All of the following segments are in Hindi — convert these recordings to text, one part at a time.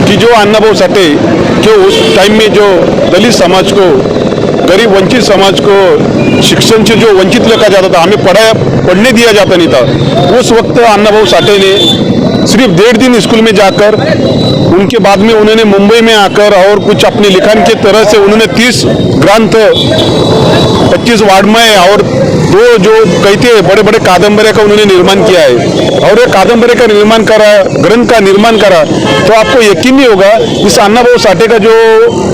कि जो अन्नाभाऊ साठे जो उस टाइम में जो दलित समाज को, गरीब वंचित समाज को शिक्षण से जो वंचित रखा जाता था, हमें पढ़ने दिया जाता नहीं था, उस वक्त अन्नाभाऊ साठे ने सिर्फ 1.5 दिन स्कूल में जाकर, उनके बाद में उन्होंने मुंबई में आकर और कुछ अपने लिखन के तरह से उन्होंने 30 ग्रंथ 25 वाङ्मय और 2 जो कहते हैं बड़े बड़े कादम्बरी का उन्होंने निर्माण किया है। और ये कादम्बरी का निर्माण करा, ग्रंथ का निर्माण करा, तो आपको यकीन नहीं होगा इस अन्नाभाऊ साठे का जो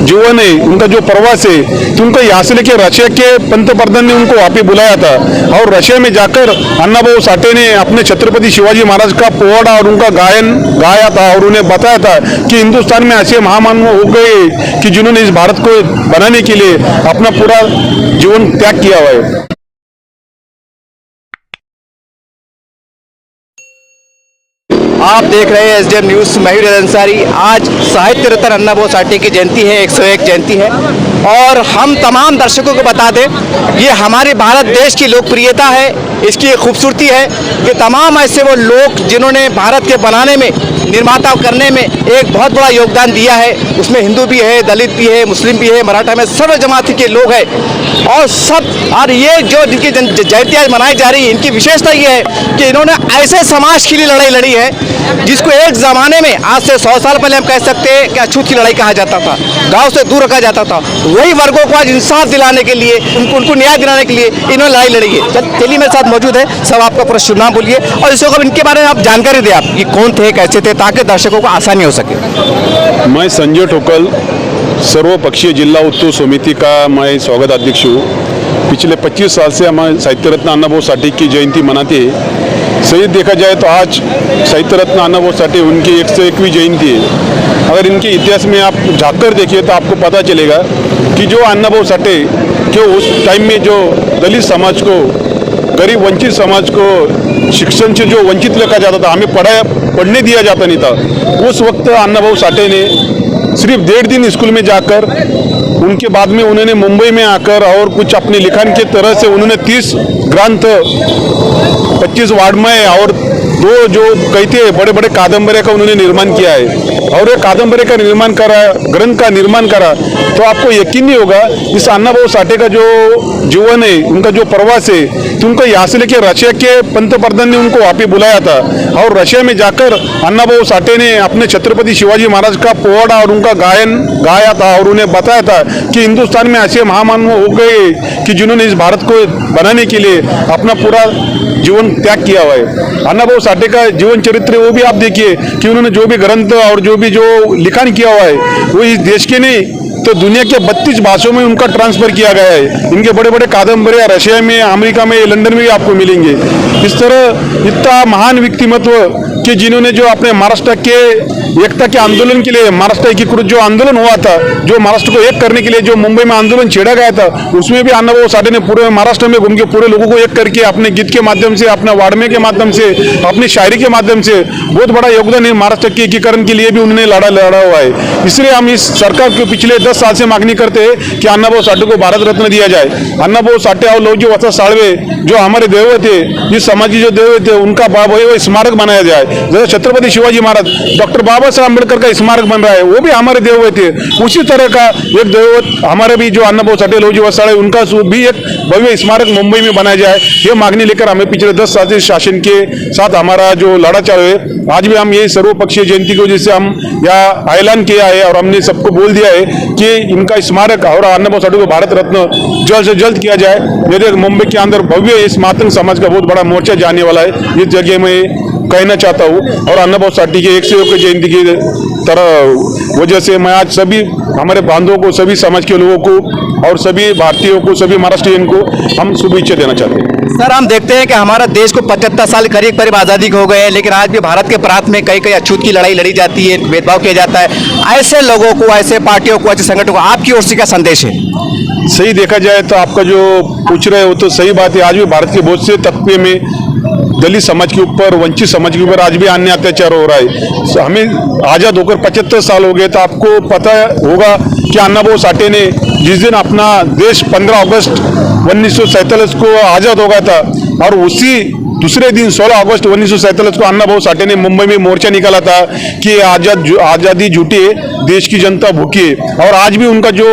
जीवन है, उनका जो प्रवास है, तो उनको यहाँ से लेकर रशिया के पंतप्रधान ने उनको वहाँ पे बुलाया था और रशिया में जाकर अन्नाभाऊ साठे ने अपने छत्रपति शिवाजी महाराज का पोवाड़ा और उनका गायन गाया था और उन्हें बताया था कि हिंदुस्तान में ऐसे महामानव हो गए कि जिन्होंने इस भारत को बनाने के लिए अपना पूरा जीवन त्याग किया हुआ है। आप देख रहे हैं एसडीएम न्यूज़, मैं हूं अंसारी। आज साहित्य रत्न अन्नाभाऊ साठे की जयंती है, 101 जयंती है और हम तमाम दर्शकों को बता दें, ये हमारे भारत देश की लोकप्रियता है, इसकी खूबसूरती है कि तमाम ऐसे वो लोग जिन्होंने भारत के बनाने में, निर्माता करने में एक बहुत बड़ा योगदान दिया है। उसमें हिंदू भी है, दलित भी है, मुस्लिम भी है, मराठा में सर्व जमात के लोग हैं और सब। और ये जो जिनकी जयंती आज मनाई जा रही है, इनकी विशेषता ये है कि इन्होंने ऐसे समाज के लिए लड़ाई लड़ी है जिसको एक ज़माने में, आज से 100 साल पहले हम कह सकते हैं कि अछूत की लड़ाई कहा जाता था, गांव से दूर रखा जाता था। वही वर्गों को आज इंसाफ दिलाने के लिए, उनको न्याय दिलाने के लिए इन्होंने लड़ाई लड़ी है। चलिए मेरे साथ मौजूद है, सब आपका पूरा शुभ नाम बोलिए और इसको इनके बारे में आप जानकारी दें, आप ये कौन थे, कैसे थे, ताकि दर्शकों को आसानी हो सके। मैं संजय ठोकल, सर्वपक्षीय जिला उत्सव समिति का मैं स्वागत अध्यक्ष हूँ। पिछले 25 साल से हम साहित्य रत्न अन्नाभाऊ साठे की जयंती मनाते हैं। सही देखा जाए तो आज साहित्य रत्न अन्नाभाऊ साठे उनकी 101वीं जयंती है। अगर इनके इतिहास में आप झाँककर देखिए तो आपको पता चलेगा कि जो अन्नाभाऊ साठे जो उस टाइम में जो दलित समाज को, गरीब वंचित समाज को शिक्षण से जो वंचित रखा जाता था, हमें पढ़ने दिया जाता नहीं था, उस वक्त अन्नाभाऊ साठे ने सिर्फ 1.5 दिन स्कूल में जाकर, उनके बाद में उन्होंने मुंबई में आकर और कुछ अपने लिखन के तरह से उन्होंने 30 ग्रंथ 25 वाङ्मय और 2 जो कहते हैं बड़े बड़े कादम्बरी का उन्होंने निर्माण किया है। और ये कादम्बरी का निर्माण करा, ग्रंथ का निर्माण करा, तो आपको यकीन नहीं होगा इस अन्नाभाऊ साठे का जो जीवन है, उनका जो प्रवास है, तो उनको यहाँ से लेकर रशिया के पंतप्रधान ने उनको वहाँ पे बुलाया था और रशिया में जाकर अन्नाभाऊ साठे ने अपने छत्रपति शिवाजी महाराज का पोवाड़ा और उनका गायन गाया था और उन्हें बताया था कि हिंदुस्तान में ऐसे महामानव हो गए कि जिन्होंने इस भारत को बनाने के लिए अपना पूरा जीवन त्याग किया हुआ है। अन्नाभाऊ साठे का जीवन चरित्र वो भी आप देखिए कि उन्होंने जो भी ग्रंथ और जो लिखन किया हुआ है वो इस देश के नहीं तो दुनिया के 32 भाषाओं में उनका ट्रांसफर किया गया है। इनके बड़े बड़े कादम्बरी रशिया में, अमेरिका में, लंदन में भी आपको मिलेंगे। इस तरह इतना महान व्यक्तिमत्व कि जिन्होंने जो अपने महाराष्ट्र के एकता के आंदोलन के लिए, महाराष्ट्र एकीकृत जो आंदोलन हुआ था, जो महाराष्ट्र को एक करने के लिए जो मुंबई में आंदोलन छेड़ा गया था, उसमें भी अन्नाभाऊ साठे ने पूरे महाराष्ट्र में घूम के पूरे लोगों को एक करके अपने गीत के माध्यम से, अपने वाड़मे के माध्यम से, अपनी शायरी के माध्यम से बहुत बड़ा योगदान है। महाराष्ट्र के एकीकरण के लिए भी उन्होंने लड़ा हुआ है। इसलिए हम इस सरकार को पिछले 10 साल से मांगनी करते हैं कि अन्नाभाऊ साठे को भारत रत्न दिया जाए। अन्नाभाऊ साठे और लौजी वत्स साळवे जो हमारे दैवत है, जिस समाजी जो दैवत है, उनका स्मारक बनाया जाए। जैसे छत्रपति शिवाजी महाराज, डॉक्टर बाबा साहब अम्बेडकर का स्मारक बन रहा है, वो भी हमारे दैवत है। उसी तरह का एक दैवत हमारे भी जो अन्नाभाऊ साठे, लौजी वत्स साळवे, उनका भी एक भव्य स्मारक मुंबई में बनाया जाए। ये मांगनी लेकर हमें पिछले 10 साल से शासन के साथ हमारा जो लड़ा चालू है। आज भी हम ये सर्वपक्षीय जयंती को जैसे हम यहाँ ऐलान किया है और हमने सबको बोल दिया है कि इनका स्मारक और अन्नाभाऊ साठे को भारत रत्न जल्द से जल्द किया जाए। यदि मुंबई के अंदर भव्य इस मातंग समाज का बहुत बड़ा मोर्चा जाने वाला है, इस जगह में कहना चाहता हूँ। और अन्नाभाऊ साठे की 101 जयंती की तरह वजह से मैं आज सभी हमारे बांधवों को, सभी समाज के लोगों को और सभी भारतीयों को, सभी महाराष्ट्रियन को हम शुभेच्छा देना चाहते हैं। सर, हम देखते हैं कि हमारा देश को 75 साल करीब आज़ादी हो गए हैं, लेकिन आज भी भारत के प्रांत में कई अछूत की लड़ाई लड़ी जाती है, भेदभाव किया जाता है। ऐसे लोगों को, ऐसे पार्टियों को, ऐसे संगठनों को आपकी ओर से क्या संदेश है? सही देखा जाए तो आपका जो पूछ रहे हो तो सही बात है। आज भी भारत के बहुत से तबके में दलित समाज के ऊपर, वंचित समाज के ऊपर आज भी अन्य अत्याचार हो रहा है। हमें आज़ाद होकर 75 साल हो गए, तो आपको पता होगा कि अन्नाभाऊ साठे ने जिस दिन अपना देश 15 अगस्त 1947 को आज़ाद हो गया था और उसी दूसरे दिन 16 अगस्त 1947 को अन्ना भाऊ साठे ने मुंबई में मोर्चा निकाला था कि आज़ादी झूठी है, देश की जनता भूखी है। और आज भी उनका जो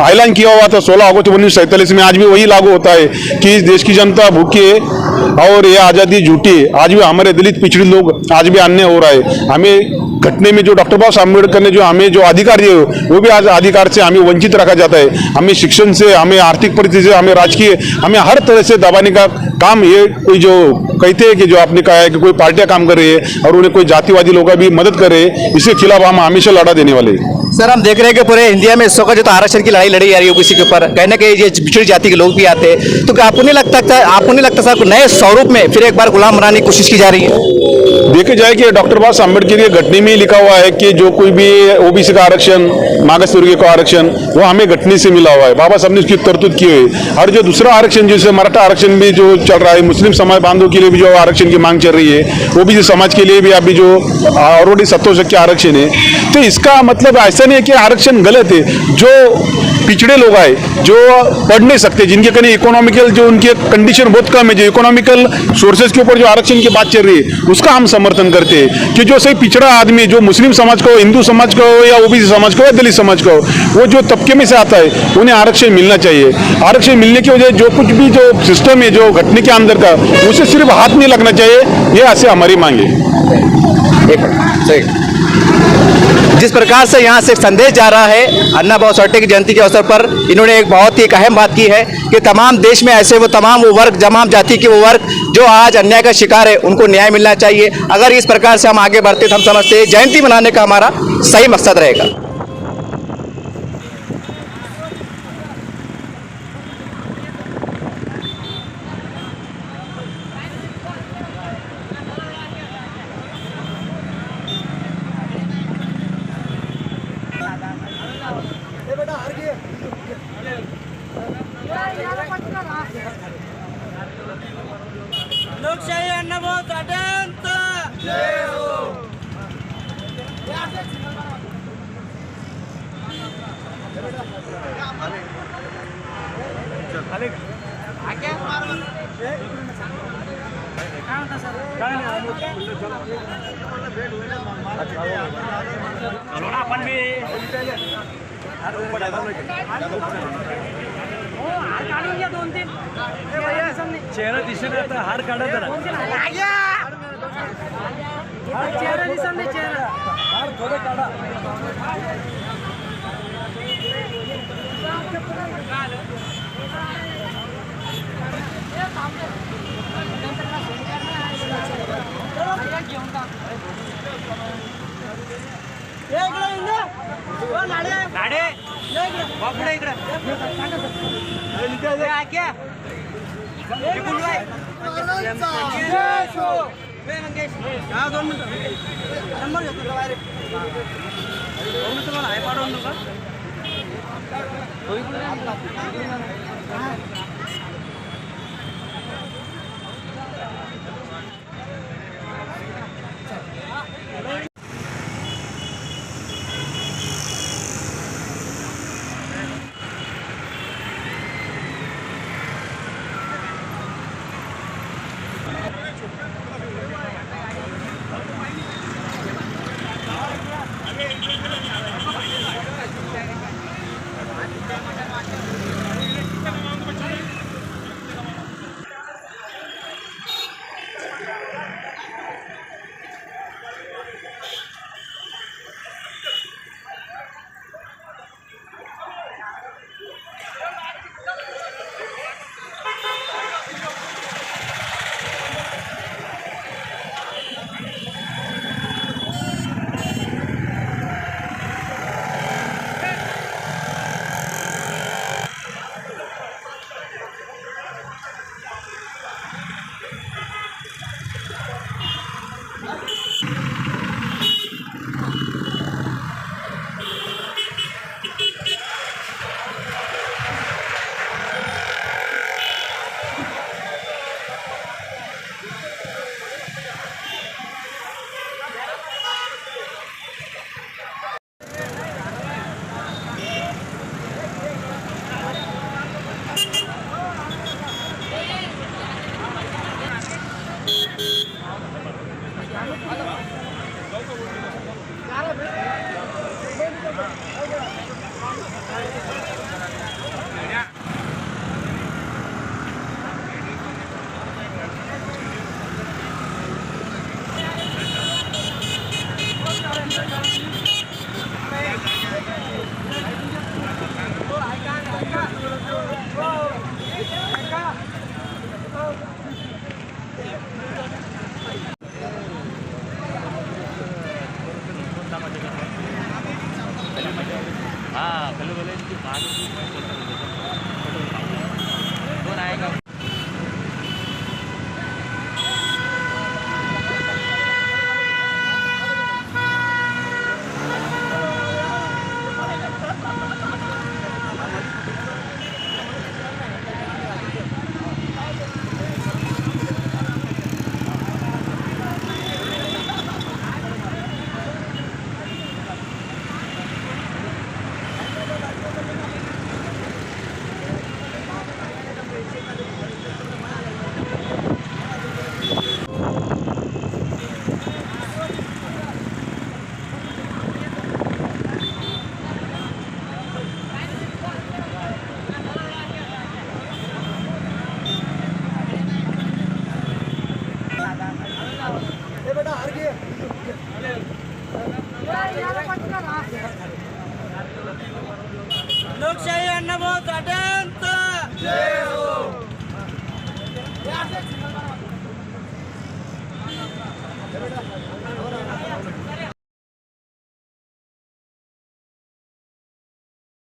ऐलान किया हुआ था 16 अगस्त 1947 में, आज भी वही लागू होता है कि इस देश की जनता भूखी है और ये आज़ादी झूठी है। आज भी हमारे दलित पिछड़े लोग आज भी अन्याय हो रहा है। हमें घटने में जो डॉक्टर बाबा साहब अम्बेडकर ने जो हमें जो अधिकार दिए, वो भी आज अधिकार से हमें वंचित रखा जाता है। हमें शिक्षण से, हमें आर्थिक परिस्थिति से, हमें राजकीय, हमें हर तरह से दबाने का काम ये कोई जो कहते हैं कि जो आपने कहा है कि कोई पार्टियां काम कर रही है और उन्हें कोई जातिवादी लोग भी मदद कर रहे हैं, इसके खिलाफ हम हमेशा लड़ा देने वाले हैं। सर, हम देख रहे हैं कि पूरे इंडिया में इस वक्त जो आरक्षण की लड़ाई लड़ी जा रही है ओबीसी के ऊपर, कहने के ये पिछड़ी जाति के लोग भी आते हैं, तो क्या आपको नहीं लगता सर नए स्वरूप में फिर एक बार गुलाम बनाने की कोशिश की जा रही है? देखे जाए कि डॉक्टर बाबा साहब अम्बेडकर के घटने में लिखा हुआ है कि जो कोई भी ओबीसी का आरक्षण, मागास वर्गीय का आरक्षण, वो हमें घटने से मिला हुआ है। बाबा साहब ने उसकी तरतूद की हुई है। और जो दूसरा आरक्षण जैसे मराठा आरक्षण भी जो चल रहा है, मुस्लिम समाज बांधवों के लिए भी जो आरक्षण की मांग चल रही है, ओबीसी समाज के लिए भी अभी जो ऑलरेडी 70% आरक्षण है, तो इसका मतलब ऐसा नहीं है कि आरक्षण गलत है। जो पिछड़े लोग आए, जो पढ़ नहीं सकते, जिनके कहीं इकोनॉमिकल जो उनके कंडीशन बहुत कम है, जो इकोनॉमिकल सोर्सेज के ऊपर जो आरक्षण की बात चल रही है, उसका हम समर्थन करते हैं कि जो सही पिछड़ा आदमी, जो मुस्लिम समाज का हो, हिंदू समाज का हो, या ओबीसी समाज का हो, या दलित समाज का हो, वो जो तबके में से आता है, उन्हें आरक्षण मिलना चाहिए। आरक्षण मिलने की वजह जो कुछ भी जो सिस्टम है जो घटने के अंदर का, उसे सिर्फ हाथ नहीं लगना चाहिए, ये ऐसे हमारी मांग है। सही। जिस प्रकार से यहाँ से संदेश जा रहा है, अन्ना भाऊ साठे की जयंती के अवसर पर इन्होंने एक बहुत ही अहम बात की है कि तमाम देश में ऐसे वो तमाम वर्ग, तमाम जाति के वो वर्ग जो आज अन्याय का शिकार है, उनको न्याय मिलना चाहिए। अगर इस प्रकार से हम आगे बढ़ते तो हम समझते हैं जयंती मनाने का हमारा सही मकसद रहेगा। लोकशाही अण्णा भाऊ साठेंचा जय हो। आपण मी काढून घ्या 2-3 चेहरा दिसत आता, हार काढा जरा, चेहरा दिसत नाही, चेहरा हार थोडे काढा। नाडे बापुडे इकडे नंबर घेतो तुम्हाला आहे पाठवून का? हाँ कल बोले कि 5 रुपये कौन आएगा